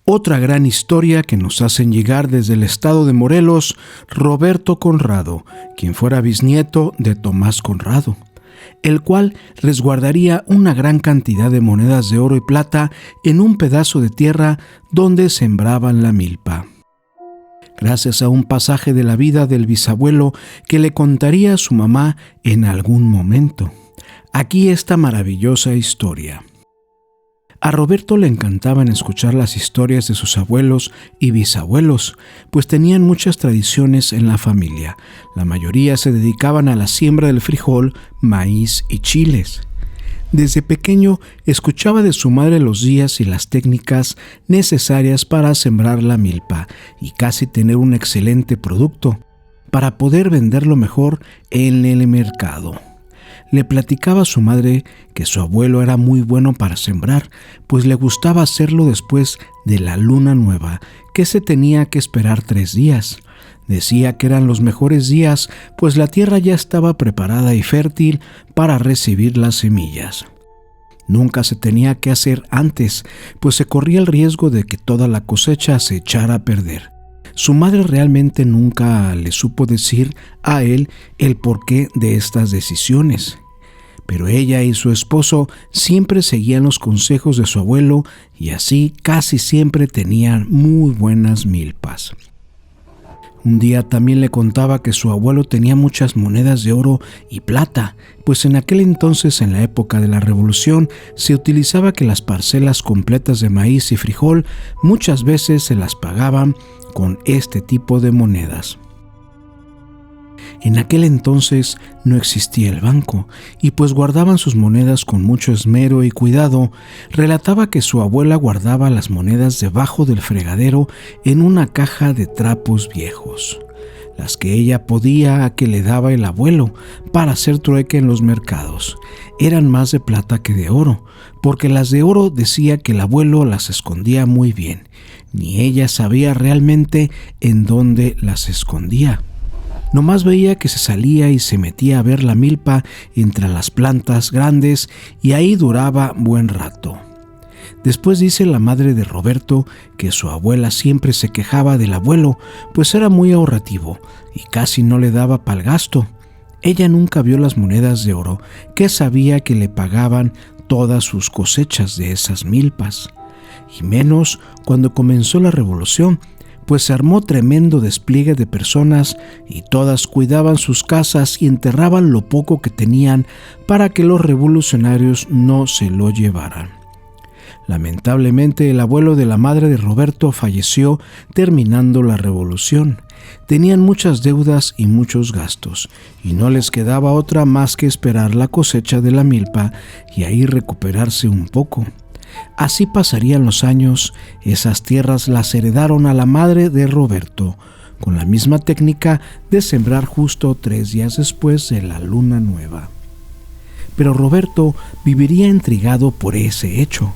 Otra gran historia que nos hacen llegar desde el estado de Morelos, Roberto Conrado, quien fuera bisnieto de Tomás Conrado, el cual resguardaría una gran cantidad de monedas de oro y plata en un pedazo de tierra donde sembraban la milpa. Gracias a un pasaje de la vida del bisabuelo que le contaría a su mamá en algún momento. Aquí esta maravillosa historia. A Roberto le encantaban escuchar las historias de sus abuelos y bisabuelos, pues tenían muchas tradiciones en la familia. La mayoría se dedicaban a la siembra del frijol, maíz y chiles. Desde pequeño escuchaba de su madre los días y las técnicas necesarias para sembrar la milpa y casi tener un excelente producto para poder venderlo mejor en el mercado. Le platicaba a su madre que su abuelo era muy bueno para sembrar, pues le gustaba hacerlo después de la luna nueva, que se tenía que esperar 3 días. Decía que eran los mejores días, pues la tierra ya estaba preparada y fértil para recibir las semillas. Nunca se tenía que hacer antes, pues se corría el riesgo de que toda la cosecha se echara a perder. Su madre realmente nunca le supo decir a él el porqué de estas decisiones, pero ella y su esposo siempre seguían los consejos de su abuelo y así casi siempre tenían muy buenas milpas. Un día también le contaba que su abuelo tenía muchas monedas de oro y plata, pues en aquel entonces, en la época de la Revolución, se utilizaba que las parcelas completas de maíz y frijol muchas veces se las pagaban con este tipo de monedas. En aquel entonces no existía el banco y pues guardaban sus monedas con mucho esmero y cuidado. Relataba que su abuela guardaba las monedas debajo del fregadero en una caja de trapos viejos, las que ella podía que le daba el abuelo para hacer trueque en los mercados. Eran más de plata que de oro, porque las de oro decía que el abuelo las escondía muy bien, ni ella sabía realmente en dónde las escondía. Nomás veía que se salía y se metía a ver la milpa entre las plantas grandes y ahí duraba buen rato. Después dice la madre de Roberto que su abuela siempre se quejaba del abuelo, pues era muy ahorrativo y casi no le daba pa'l gasto. Ella nunca vio las monedas de oro que sabía que le pagaban todas sus cosechas de esas milpas, y menos cuando comenzó la revolución, pues se armó tremendo despliegue de personas y todas cuidaban sus casas y enterraban lo poco que tenían para que los revolucionarios no se lo llevaran. Lamentablemente, el abuelo de la madre de Roberto falleció terminando la revolución. Tenían muchas deudas y muchos gastos, y no les quedaba otra más que esperar la cosecha de la milpa y ahí recuperarse un poco. Así pasarían los años. Esas tierras las heredaron a la madre de Roberto, con la misma técnica de sembrar justo 3 días después de la luna nueva. Pero Roberto viviría intrigado por ese hecho,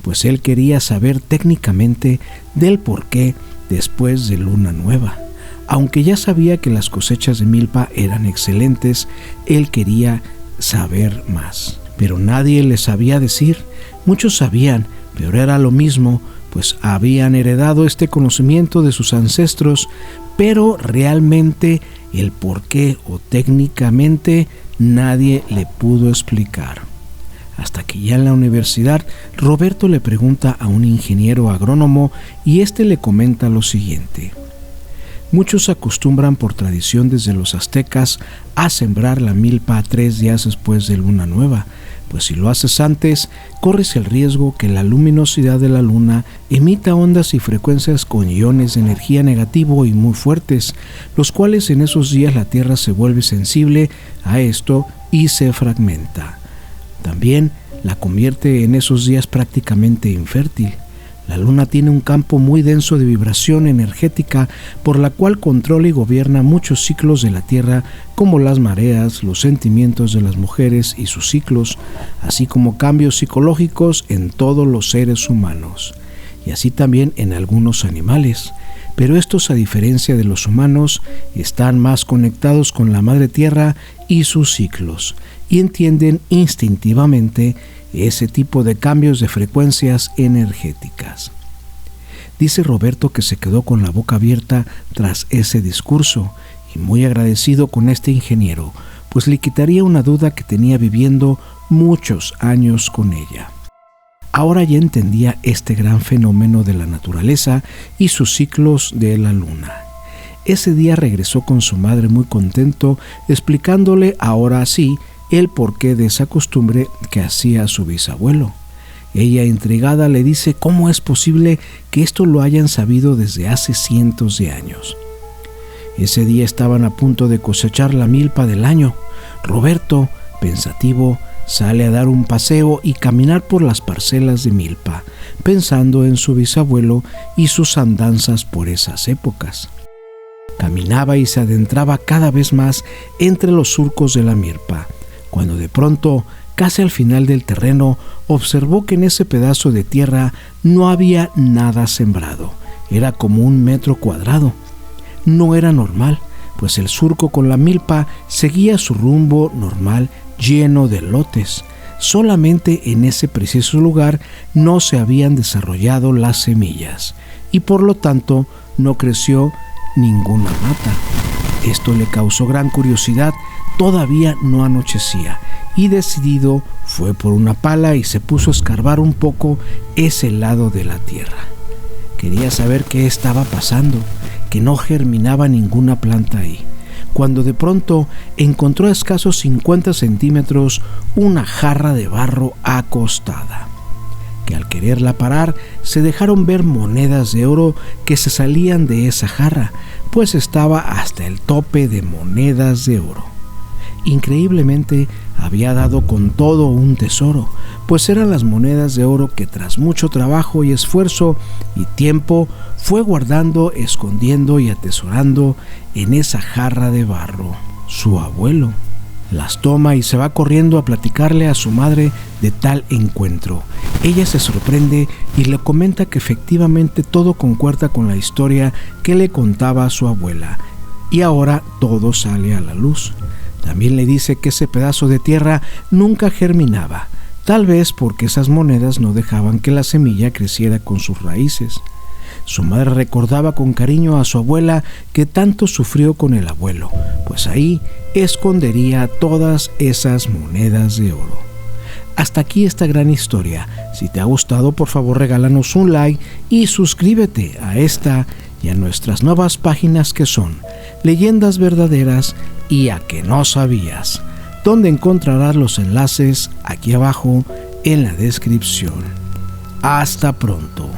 pues él quería saber técnicamente del porqué después de luna nueva. Aunque ya sabía que las cosechas de milpa eran excelentes, él quería saber más. Pero nadie le sabía decir. Muchos sabían, pero era lo mismo, pues habían heredado este conocimiento de sus ancestros, pero realmente el porqué o técnicamente nadie le pudo explicar. Hasta que ya en la universidad, Roberto le pregunta a un ingeniero agrónomo y este le comenta lo siguiente. Muchos acostumbran por tradición desde los aztecas a sembrar la milpa 3 días después de luna nueva, pues si lo haces antes, corres el riesgo que la luminosidad de la luna emita ondas y frecuencias con iones de energía negativo y muy fuertes, los cuales en esos días la Tierra se vuelve sensible a esto y se fragmenta. También la convierte en esos días prácticamente infértil. La luna tiene un campo muy denso de vibración energética por la cual controla y gobierna muchos ciclos de la Tierra, como las mareas, los sentimientos de las mujeres y sus ciclos, así como cambios psicológicos en todos los seres humanos, y así también en algunos animales. Pero estos, a diferencia de los humanos, están más conectados con la Madre Tierra y sus ciclos, y entienden instintivamente ese tipo de cambios de frecuencias energéticas. Dice Roberto que se quedó con la boca abierta tras ese discurso y muy agradecido con este ingeniero, pues le quitaría una duda que tenía viviendo muchos años con ella. Ahora ya entendía este gran fenómeno de la naturaleza y sus ciclos de la luna. Ese día regresó con su madre muy contento, explicándole ahora sí el porqué de esa costumbre que hacía su bisabuelo. Ella, intrigada, le dice cómo es posible que esto lo hayan sabido desde hace cientos de años. Ese día estaban a punto de cosechar la milpa del año. Roberto, pensativo, sale a dar un paseo y caminar por las parcelas de milpa, pensando en su bisabuelo y sus andanzas por esas épocas. Caminaba y se adentraba cada vez más entre los surcos de la milpa, cuando de pronto, casi al final del terreno, observó que en ese pedazo de tierra no había nada sembrado. Era como 1 metro cuadrado. No era normal, pues el surco con la milpa seguía su rumbo normal lleno de lotes. Solamente en ese preciso lugar no se habían desarrollado las semillas y por lo tanto no creció ninguna mata. Esto le causó gran curiosidad. Todavía no anochecía y decidido fue por una pala y se puso a escarbar un poco ese lado de la tierra. Quería saber qué estaba pasando, que no germinaba ninguna planta ahí, cuando de pronto encontró a escasos 50 centímetros una jarra de barro acostada, que al quererla parar se dejaron ver monedas de oro que se salían de esa jarra, pues estaba hasta el tope de monedas de oro. Increíblemente había dado con todo un tesoro, pues eran las monedas de oro que tras mucho trabajo y esfuerzo y tiempo fue guardando, escondiendo y atesorando en esa jarra de barro. Su abuelo las toma y se va corriendo a platicarle a su madre de tal encuentro. Ella se sorprende y le comenta que efectivamente todo concuerda con la historia que le contaba a su abuela, y ahora todo sale a la luz. También le dice que ese pedazo de tierra nunca germinaba, tal vez porque esas monedas no dejaban que la semilla creciera con sus raíces. Su madre recordaba con cariño a su abuela que tanto sufrió con el abuelo, pues ahí escondería todas esas monedas de oro. Hasta aquí esta gran historia. Si te ha gustado, por favor regálanos un like y suscríbete a esta y a nuestras nuevas páginas que son Leyendas Verdaderas y A Que No Sabías, donde encontrarás los enlaces aquí abajo en la descripción. Hasta pronto.